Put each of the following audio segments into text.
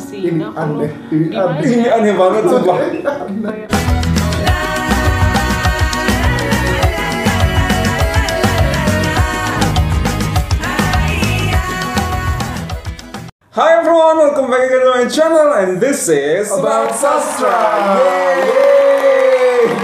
transportasi. Ini Nah kalau aneh, di ini aneh. Malaysia Ini aneh banget sumpah. kayak Hi everyone, welcome back again to my channel and this is About Sastra. Yay!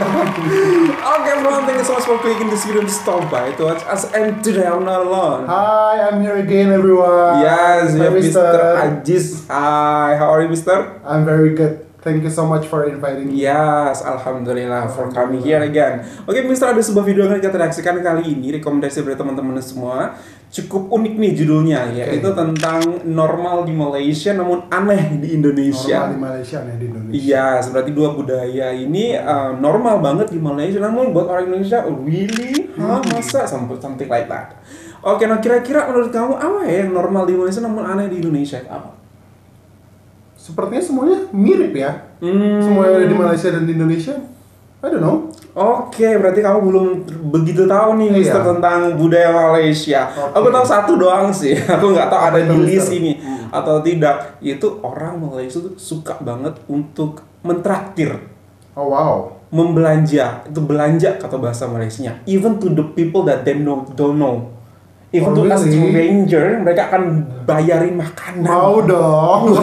Okay everyone, thank you so much for clicking this video to stop by to watch us, and today I'm not alone. Hi, I'm here again, everyone. Yes, we Hi, have Mr. Ajis. Hi, how are you, Mr.? I'm very good. Thank you so much for inviting me. Yes, alhamdulillah for coming here again. Oke, Mr. ada sebuah video yang akan kita reaksikan kali ini, rekomendasi dari teman-teman semua. Cukup unik nih judulnya, yaitu tentang normal di Malaysia namun aneh di Indonesia. Normal di Malaysia, aneh di Indonesia. Iya, seperti dua budaya ini normal banget di Malaysia, namun buat orang Indonesia, really? Masa? Something like that. Oke, nah kira-kira menurut kamu apa ya yang normal di Malaysia namun aneh di Indonesia? Apa? Sepertinya semuanya mirip ya. Semua yang ada di Malaysia dan di Indonesia. I don't know. Oke, berarti kamu belum begitu tahu nih, Mister, tentang budaya Malaysia. Aku tahu satu doang sih. Aku nggak tahu ada di list ini atau tidak. Yaitu orang Malaysia tuh suka banget untuk mentraktir. Oh wow. Membelanja. Itu belanja kata bahasa Malaysianya. Even to the people that they don't know. Even to a stranger, mereka akan bayarin makanan. Mau dong.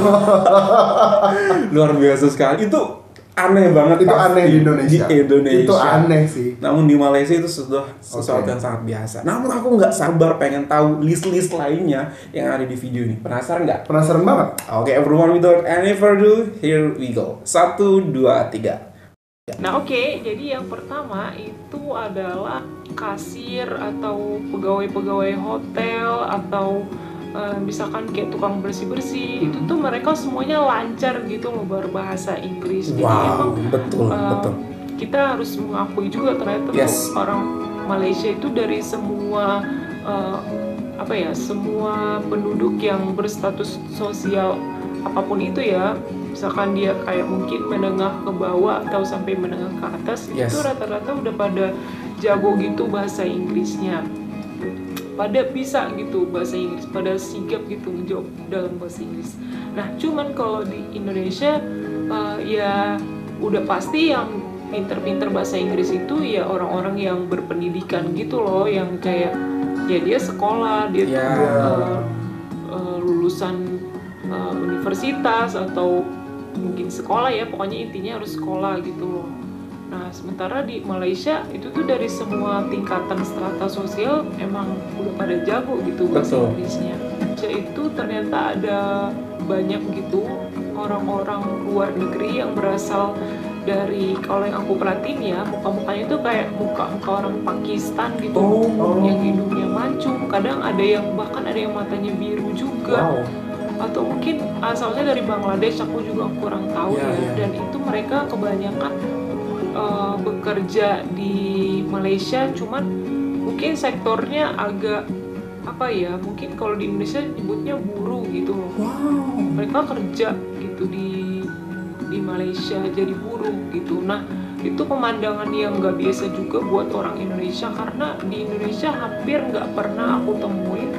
Luar biasa sekali. Itu aneh banget. Itu aneh di Indonesia. Di Indonesia. Itu aneh sih. Namun di Malaysia itu sudah sesuatu yang sangat biasa. Namun aku nggak sabar pengen tahu list-list lainnya yang ada di video ini. Penasaran nggak? Penasaran banget. Oke, everyone, without any further ado, here we go. 1, 2, 3. Nah oke, jadi yang pertama itu adalah kasir atau pegawai-pegawai hotel atau misalkan kayak tukang bersih-bersih, itu tuh mereka semuanya lancar gitu loh berbahasa Inggris. Jadi emang betul. kita harus mengakui juga ternyata tuh orang Malaysia itu dari semua semua penduduk yang berstatus sosial apapun itu ya, misalkan dia kayak mungkin menengah ke bawah atau sampai menengah ke atas, itu rata-rata udah pada jago gitu bahasa Inggrisnya, pada bisa gitu bahasa Inggris, pada sigap gitu menjawab dalam bahasa Inggris. Nah cuman kalau di Indonesia ya udah pasti yang pinter-pinter bahasa Inggris itu ya orang-orang yang berpendidikan gitu loh, yang kayak ya dia sekolah, dia lulusan universitas atau mungkin sekolah ya, pokoknya intinya harus sekolah gitu loh. Nah sementara di Malaysia itu tuh dari semua tingkatan strata sosial emang udah pada jago gitu bahasa Inggrisnya. Malaysia itu ternyata ada banyak gitu orang-orang luar negeri yang berasal dari, kalau yang aku perhatiin ya, muka-mukanya tuh kayak muka-muka orang Pakistan gitu, yang hidungnya mancung, kadang ada yang bahkan ada yang matanya biru juga. Atau mungkin asalnya dari Bangladesh, aku juga kurang tahu dan itu mereka kebanyakan bekerja di Malaysia, cuman mungkin sektornya agak mungkin kalau di Indonesia nyebutnya buruh gitu loh. Mereka kerja gitu di Malaysia jadi buruh gitu. Nah itu pemandangan yang nggak biasa juga buat orang Indonesia, karena di Indonesia hampir nggak pernah aku temuin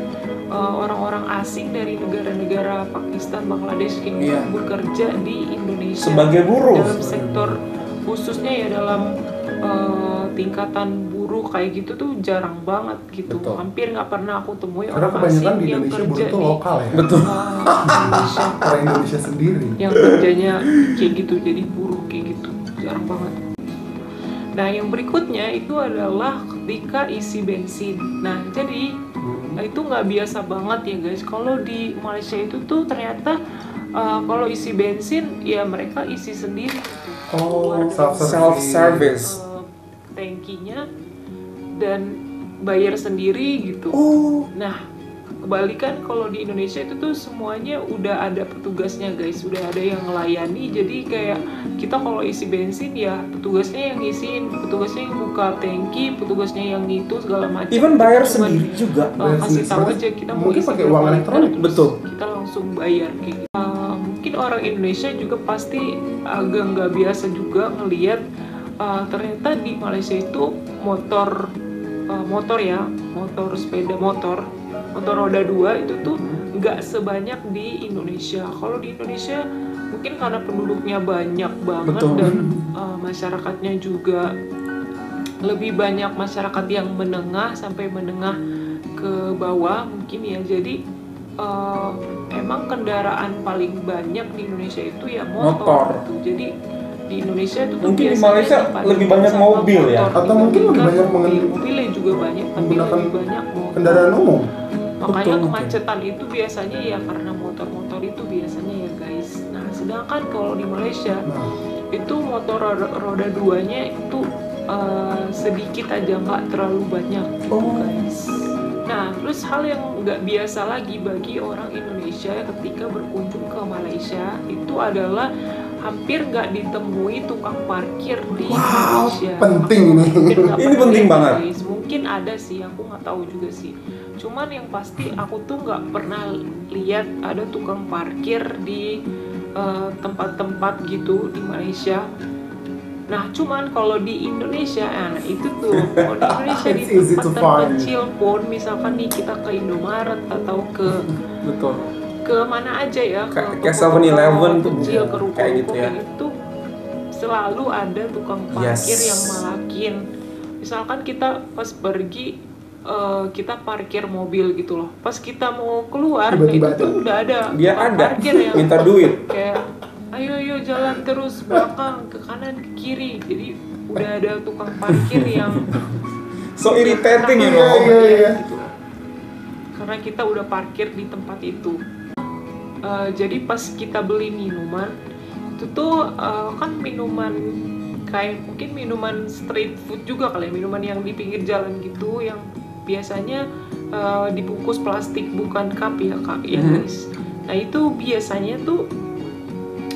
orang-orang asing dari negara-negara Pakistan, Bangladesh gitu bekerja di Indonesia sebagai buruh dalam sektor khususnya ya, dalam tingkatan buruh kayak gitu tuh jarang banget gitu. Hampir nggak pernah aku temui orang asing yang kerja di lokal ya. Indonesia. Orang Indonesia sendiri yang kerjanya kayak gitu, jadi buruh kayak gitu, jarang banget. Nah yang berikutnya itu adalah ketika isi bensin. Nah jadi itu nggak biasa banget ya guys, kalau di Malaysia itu tuh ternyata kalau isi bensin ya mereka isi sendiri gitu. Self-service tankinya dan bayar sendiri gitu. Nah kebalikan kalau di Indonesia itu tuh semuanya udah ada petugasnya guys, udah ada yang ngelayani. Jadi kayak kita kalau isi bensin ya petugasnya yang ngisiin, petugasnya yang buka tangki, petugasnya yang itu segala macam. Even bayar sendiri juga. Kasih tahu aja kita mau isi pakai uang elektronik. Kita langsung bayar kayak gitu. Mungkin orang Indonesia juga pasti agak nggak biasa juga ngelihat ternyata di Malaysia itu motor sepeda motor roda 2 itu tuh nggak sebanyak di Indonesia. Kalau di Indonesia mungkin karena penduduknya banyak banget. Betul. Dan masyarakatnya juga lebih banyak masyarakat yang menengah sampai menengah ke bawah mungkin ya. Jadi emang kendaraan paling banyak di Indonesia itu ya motor. Gitu. Jadi di Indonesia itu mungkin di Malaysia lebih banyak mobil ya, atau mungkin lebih banyak mobilnya juga banyak, tapi lebih banyak motor. Kendaraan umum. Makanya kemacetan itu biasanya ya karena motor-motor itu biasanya ya guys. Nah sedangkan kalau di Malaysia itu motor roda duanya itu sedikit aja, nggak terlalu banyak gitu guys. Nah terus hal yang nggak biasa lagi bagi orang Indonesia ketika berkunjung ke Malaysia itu adalah hampir nggak ditemui tukang parkir di Indonesia. Penting nih. Ini penting banget. Guys. Mungkin ada sih, aku nggak tahu juga sih. Cuman yang pasti aku tuh nggak pernah lihat ada tukang parkir di tempat-tempat gitu di Malaysia. Nah cuman kalau di Indonesia, itu tuh kalau di Indonesia di tempat terpencil pun, misalkan nih kita ke Indomaret atau ke mana aja ya, ke 7-Eleven tuh kecil, ke ruko-ruko kayak gitu ya, itu selalu ada tukang parkir yang malakin. Misalkan kita pas pergi kita parkir mobil gitu loh, pas kita mau keluar itu tuh udah ada dia ada parkir yang minta duit kayak ayo jalan terus belakang ke kanan ke kiri. Jadi udah ada tukang parkir yang so irritating gitu. Karena kita udah parkir di tempat itu. Jadi pas kita beli minuman itu tuh kan minuman kayak mungkin minuman street food juga kali ya, minuman yang di pinggir jalan gitu yang biasanya dibungkus plastik bukan cup ya kak ya guys. Nah itu biasanya tuh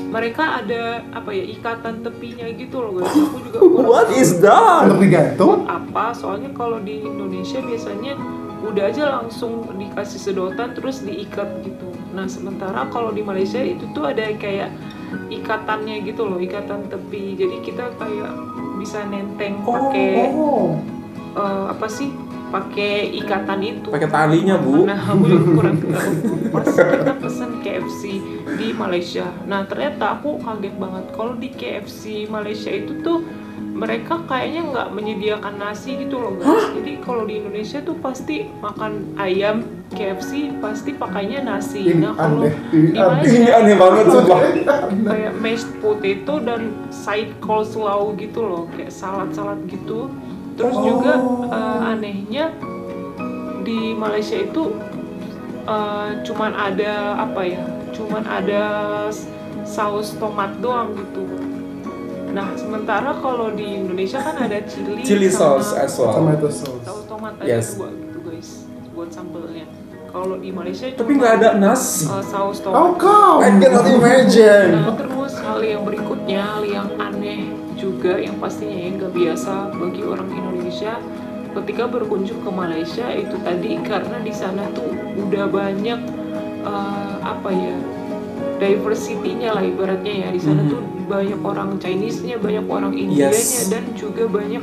mereka ada apa ya, ikatan tepinya gitu loh guys. Aku juga what is that? Lebih gantung? Apa? Soalnya kalau di Indonesia biasanya udah aja langsung dikasih sedotan terus diikat gitu. Nah sementara kalau di Malaysia itu tuh ada kayak ikatannya gitu loh, ikatan tepi. Jadi kita kayak bisa nenteng pakai apa sih? Pakai ikatan itu. Pakai talinya bu. Nah aku juga kurang tahu. Pas kita pesen KFC di Malaysia. Nah ternyata aku kaget banget kalau di KFC Malaysia itu tuh mereka kayaknya nggak menyediakan nasi gitu loh guys. Jadi kalau di Indonesia tuh pasti makan ayam KFC pasti pakainya nasi. Nah kalau di Malaysia ini aneh banget sumpah. Kayak mashed potato dan side coleslaw gitu loh, kayak salad-salad gitu. Terus juga anehnya di Malaysia itu cuman ada apa ya? Cuman ada saus tomat doang gitu. Nah, sementara kalau di Indonesia kan ada chili sauce as well. Tomato sauce. Saus tomat ada dua gitu guys, buat sambelnya. Kalau di Malaysia tapi nggak ada nasi. Saus tomat. I cannot imagine. Nah, terus hal yang berikutnya, hal yang aneh juga yang pastinya yang nggak biasa bagi orang Indonesia ketika berkunjung ke Malaysia itu tadi karena di sana tuh udah banyak apa ya, diversity-nya lah ibaratnya ya. Di sana tuh banyak orang Chinese-nya, banyak orang Indianya, dan juga banyak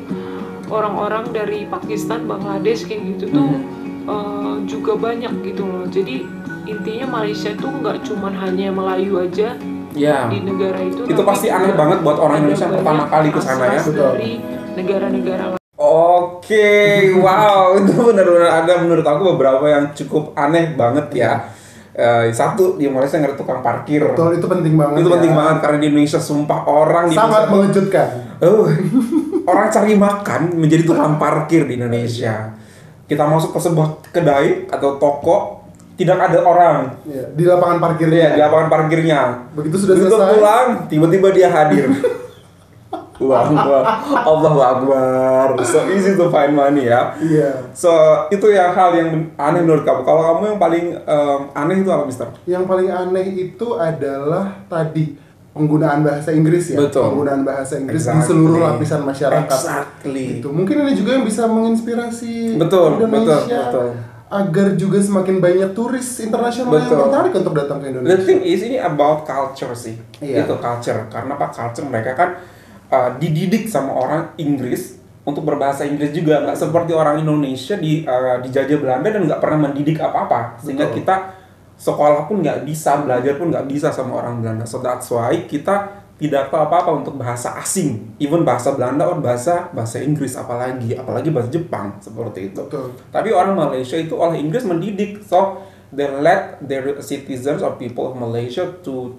orang-orang dari Pakistan, Bangladesh kayak gitu tuh juga banyak gitu loh. Jadi intinya Malaysia tuh nggak cuman hanya Melayu aja di negara itu. Itu pasti aneh banget buat orang Indonesia pertama kali ke sana ya. Dari negara-negara lain. Oke, wow, itu benar-benar ada menurut aku beberapa yang cukup aneh banget ya. Satu, di Malaysia nggak ada tukang parkir. Betul, itu penting banget. Itu penting banget karena di Indonesia sumpah orang di sangat mengejutkan. Orang cari makan menjadi tukang parkir di Indonesia. Kita masuk ke sebuah kedai atau toko, tidak ada orang. Di lapangan parkirnya. Di lapangan parkirnya. Begitu sudah selesai. Pulang, tiba-tiba dia hadir. Wah, Allahu Akbar. So easy to find money ya. So itu yang hal yang aneh menurut kamu. Kalau kamu yang paling aneh itu apa, Mister? Yang paling aneh itu adalah tadi penggunaan bahasa Inggris ya. Betul. Penggunaan bahasa Inggris di seluruh lapisan masyarakat. Itu mungkin ini juga yang bisa menginspirasi Indonesia. Agar juga semakin banyak turis internasional yang tertarik untuk datang ke Indonesia. The thing is ini about culture sih. Itu culture. Karena culture mereka kan dididik sama orang Inggris untuk berbahasa Inggris juga, nggak seperti orang Indonesia dijajah Belanda dan nggak pernah mendidik apa-apa, sehingga kita sekolah pun nggak bisa, belajar pun nggak bisa sama orang Belanda. So that's why kita tidak tahu apa-apa untuk bahasa asing, even bahasa Belanda atau bahasa Inggris, apalagi bahasa Jepang seperti itu. Betul. Tapi orang Malaysia itu oleh Inggris mendidik, so they let their citizens or people of Malaysia to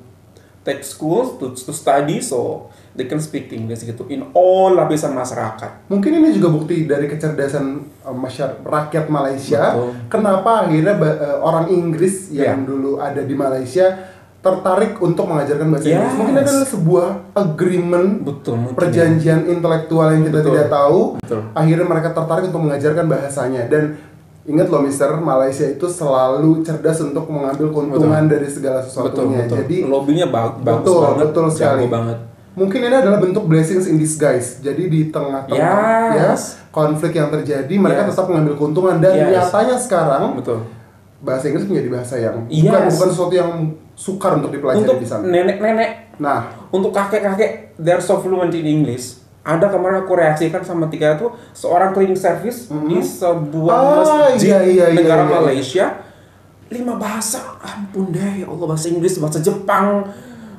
take schools to study, so they can speak English gitu in all lapisan masyarakat. Mungkin ini juga bukti dari kecerdasan rakyat Malaysia. Betul. Kenapa akhirnya orang Inggris yang dulu ada di Malaysia tertarik untuk mengajarkan bahasa Inggris. Mungkin adalah sebuah agreement, perjanjian intelektual yang kita tidak tahu. Akhirnya mereka tertarik untuk mengajarkan bahasanya. Dan ingat loh Mister, Malaysia itu selalu cerdas untuk mengambil keuntungan dari segala sesuatunya. Jadi lobbynya bagus banget. Betul sekali. Banget. Mungkin ini adalah bentuk blessings in disguise. Jadi di tengah-tengah konflik yang terjadi, mereka tetap mengambil keuntungan. Dan nyatanya sekarang bahasa Inggris menjadi bahasa yang bukan sesuatu yang sukar untuk dipelajari di sana. Untuk nenek-nenek, untuk kakek-kakek, they're so fluent in English. Ada kemarin aku reaksikan sama Tika itu seorang cleaning service di sebuah masjid negara Malaysia, 5 bahasa, ampun deh, ya Allah, bahasa Inggris, bahasa Jepang,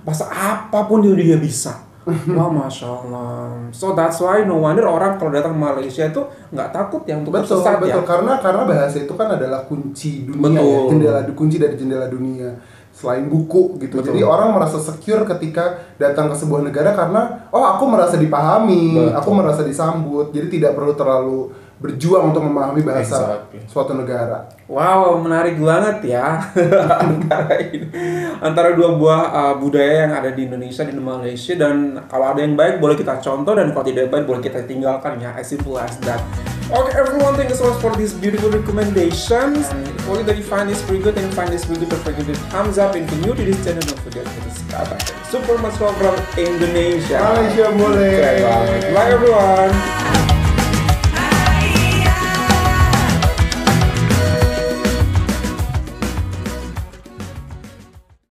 bahasa apapun dia bisa. Wah, Masya Allah. So that's why no wonder orang kalau datang ke Malaysia itu nggak takut ya untuk tersesat ya. Betul, karena bahasa itu kan adalah kunci dunia, kunci dari jendela dunia. Selain buku gitu. Jadi orang merasa secure ketika datang ke sebuah negara karena aku merasa dipahami, aku merasa disambut. Jadi tidak perlu terlalu berjuang untuk memahami bahasa suatu negara. Wow, menarik banget ya antara ini, antara dua buah budaya yang ada di Indonesia dan di Malaysia. Dan kalau ada yang baik boleh kita contoh, dan kalau tidak baik boleh kita tinggalkan ya, as simple as that. Okay, everyone, thank you so much for this beautiful recommendations. And if only that you find this pretty good and you find this video, don't forget to thumbs up. And if you're new to this channel, don't forget to subscribe. Super much love from Indonesia. Malaysia boleh. Bye everyone.